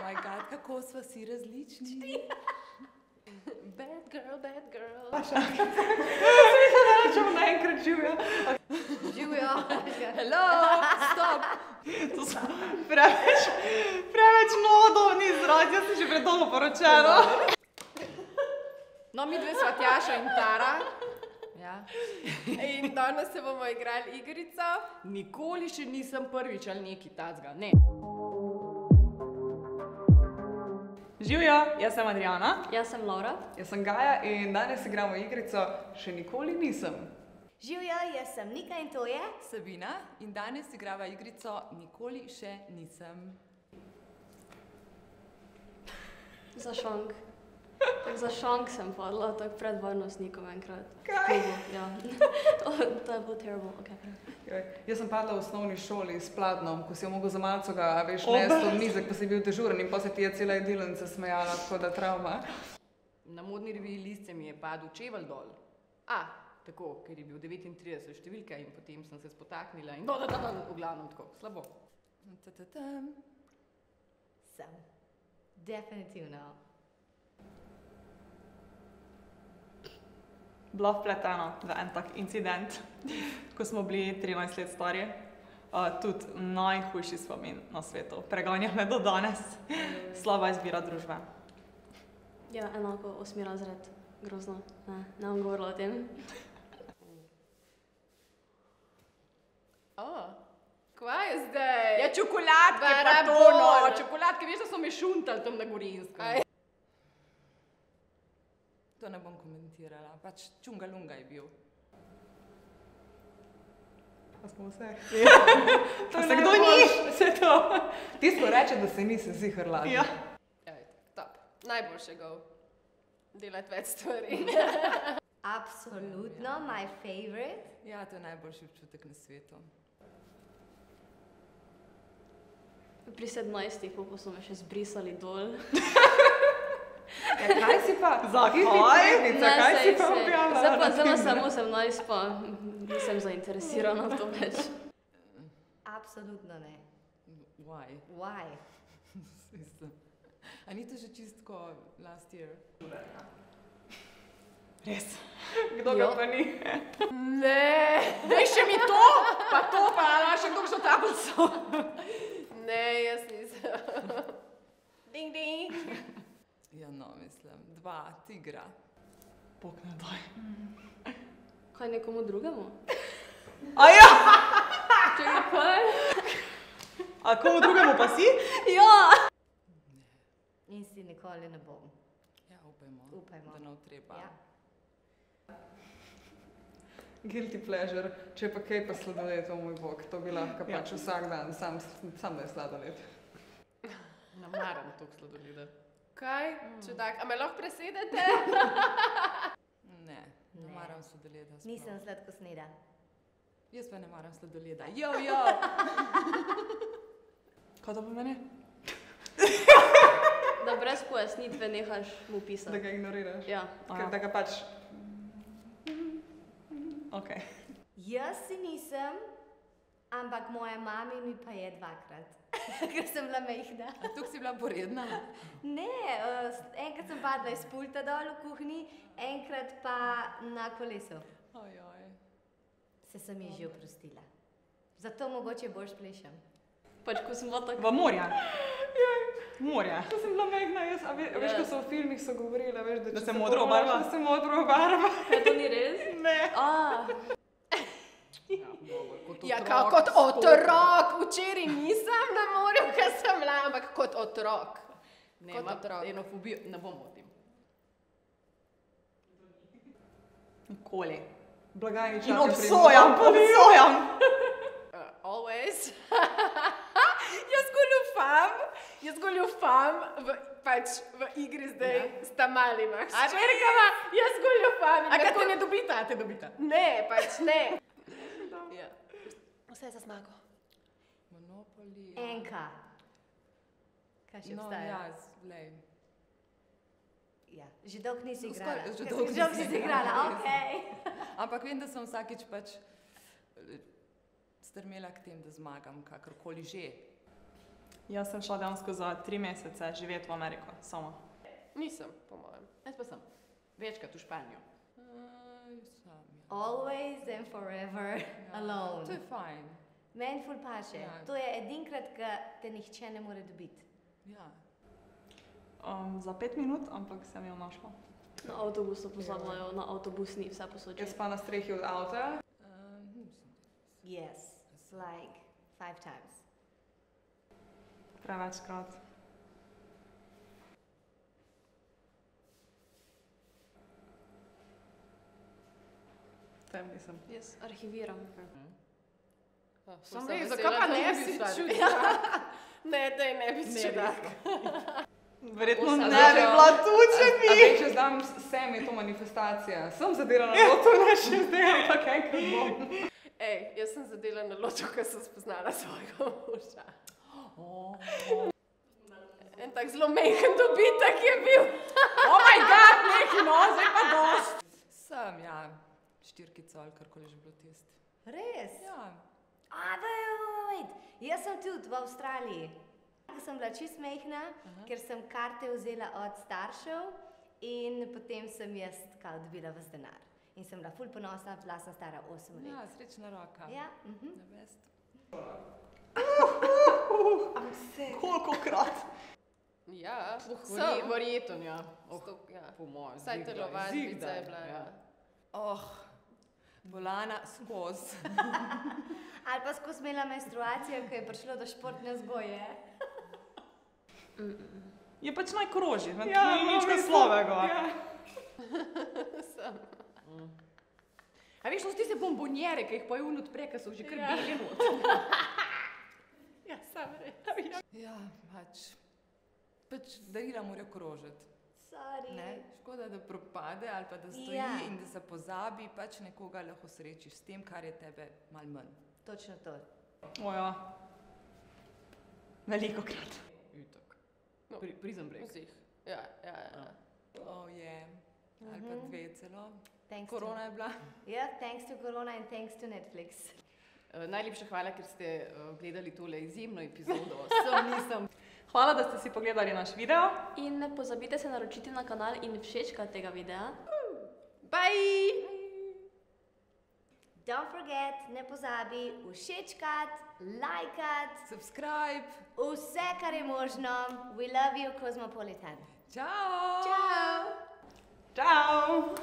Moj bog, kako sva si različni. Bad girl, bad girl. Mislim, da rečemo naenkrat živjo. Živjo. Hello, stop. To so preveč novodobni izrazi, jaz sem že predolgo poročena. No, mi dve sva Tjaša in Tara. Ja. In danes se bomo igrali igrico. Nikoli še nisem prvič ali nekaj tacga, ne. Živjo, jaz sem Adriana. Jaz sem Laura. Jaz sem Gaja in danes igramo igrico Še nikoli nisem. Živjo, jaz sem Nika in to je Sabina in danes igrava igrico Nikoli še nisem. Za šank. Tak za šank sem padla, tak pred varnostnikom enkrat. Kaj? Ja. To je bilo terrible, okej. Jaz sem padla v osnovni šoli s Pladnom, ko si jo mogel za malco ga, veš, nesti v nizek, pa si bil dežuren in pa se ti je cela jedilnica smejala, tako da travma. Na modni reviji List se mi je padel čevelj dol. Tako, ker je bil 39 številka in potem sem se spotaknila in v glavnem tako, slabo. sem. Definitivno. Bila vpletena v en tak incident, ko smo bili 13 let stari. Tudi najhujši spomin na svetu. Preganja me do danes. Slaba izbira družbe. Ja, enako, 8. razred. Grozno. Ne bom govorila o tem. Kva je zdaj? Ja, čokoladke pa to, no. Čokoladke, veš, da so me šuntali tam na Gorinskem. To ne bom komentirala, pač čungalunga je bil. Pa smo vse. To se kdo ni? Vse to. Tisto reče, da se nisi zihar lažje. Ja, top. Najboljše go. Delati več stvari. Absolutno, my favorite. Ja, to je najboljši občutek na svetu. Pri 17, pa so me še zbrisali dol. Ja, kaj si pa? Zakaj? Kaj si pa objavila? Zdaj pa samo 18, pa nisem zainteresirana v to več. Absolutno ne. Why? Why? A ni to že čistko last year? Res. Kdo ga pa ni? Ne. Daj še mi to, pa še kdo še tablico. Ne, jaz nisem. Ding, ding. Ja, no, mislim, 2 tigra. Bog ne daj. Kaj nekomu drugemu? Aja! Čekaj, kaj? A komu drugemu pa si? Ja! In si nikoli ne bom. Ja, upajmo. Upajmo. Da ne treba. Ja. Guilty pleasure. Če pa kaj pa sladoled, moj bog, to bi lahko pač vsak dan, sam da je sladoled. Ne maram toliko sladoleda. Kaj? Čudak, a me lahko presedete? Ne maram sladoleda. Nisem sladkosneda. Jaz pa ne maram sladoleda. Jo, jo! Kaj to pomeni? Da brez pojasnitve nehaš mu pisati. Da ga ignoriraš? Ja. Da ga pač... Ok. Jaz si nisem, ampak moja mami mi pa je 2-krat, ker sem bila mehna. A tukaj si bila poredna? Ne, enkrat sem padla iz pulta dol v kuhinji, enkrat pa na kolesu. Ojoj. Se sem ji že oprostila. Zato mogoče boljš plešem. Pač, ko sem bila tako... V morja? Morja. Ko sem bila mehna, jaz, a veš, ko so v filmih so govorila, veš, da se modro obarva. Da se modro obarva. Ja, to ni res? Ne. Ja, kot otrok. Včeraj nisem na morju, ker sem bila, ampak kot otrok. Ne, eno fobijo, ne bom o tem. Nikoli. Blagajni čakaj In obsojam! Always. Jaz goljufam v igri zdaj s tamalima. Hčerkama, jaz goljufam. A kaj te ne dobita, a te dobita? Ne, pač ne. Vse za zmago. Monopoly. Enka. Kaj še No, obstaja? ja, glej. Ja, že dolgo nisi igrala. Že dolgo nisi igrala, okej. Ampak vem, da sem vsakič pač strmela k tem, da zmagam, kakorkoli že. Jaz sem šla dejansko za 3 mesece živeti v Ameriko, sama. Nisem, po mojem. Jaz pa sem. Večkrat v Španijo. Always and forever alone. To je fajn. Meni ful paše. Ja. To je edinkrat, ko te nihče ne more dobiti. Ja. Za 5 minut, ampak sem jo našla. Na avtobusu pozabljajo, na avtobusni vse posodje. Jaz pa na strehi od avta. Yes, like 5 times. Prevečkrat. Tem nisem. Jaz arhiviram. Sem Res, res, zakaj pa ne bi čudila? čudila? Ne, daj, ne bi Ne, čudila. Verjetno Osem. ne bi bila tu, če bi. A veš, če znam sem je to manifestacija. Sem zadela na loto, ne še zdaj, ampak enkrat bom. Ej, jaz sem zadela na loto, ko sem spoznala svojega moža. En tak zelo mehen dobitek je bil. Oh my god, neki no, zdaj pa dost. Sem, ja. 4 ali karkoli že bilo tisto. Res? Ja. Wait. Jaz sem tudi v Avstraliji. Ko sem bila čist mehna, ker sem karte vzela od staršev in potem sem jaz kao dobila ves denar. In sem bila ful ponosna, bila sem stara 8 let. Ja, srečna roka. Ja, The best. Kolikokrat? Ja, Verjetno, ja. ja. Po mojem. Vsaj zigdaj, telovadbica zigdaj, je bila. Ja. Oh, bolana skozi. Ali pa skozi imela menstruacijo, ko je prišlo do športne vzgoje. Je pač naj kroži, Ja, ni nič kaj slabega. Ja. A veš, no, tiste bombonjere, ki jih pa jun odpre, ki so že kar beli not. Ja, sam res. Ja, pač darila morajo krožiti. Sorry. Ne? Škoda, da propade ali pa da stoji Ja. in da se pozabi, pač nekoga lahko srečiš s tem, kar je tebe malo manj. Točno to. O ja. Velikokrat. Itak. No. Prison break. Vseh. Ja. Oh, je. Ali pa 2 celo. Thanks Korona je bila. Ja, thanks to Corona and thanks to Netflix. Najlepša hvala, ker ste gledali tole izjemno epizodo. Nisem. Hvala, da ste si pogledali naš video. In ne pozabite se naročiti na kanal in všečkati tega videa. Bye! Don't forget, ne pozabi všečkat, lajkat, Subscribe. vse, kar je možno. We love you, Cosmopolitan. Ciao. Ciao! Čau!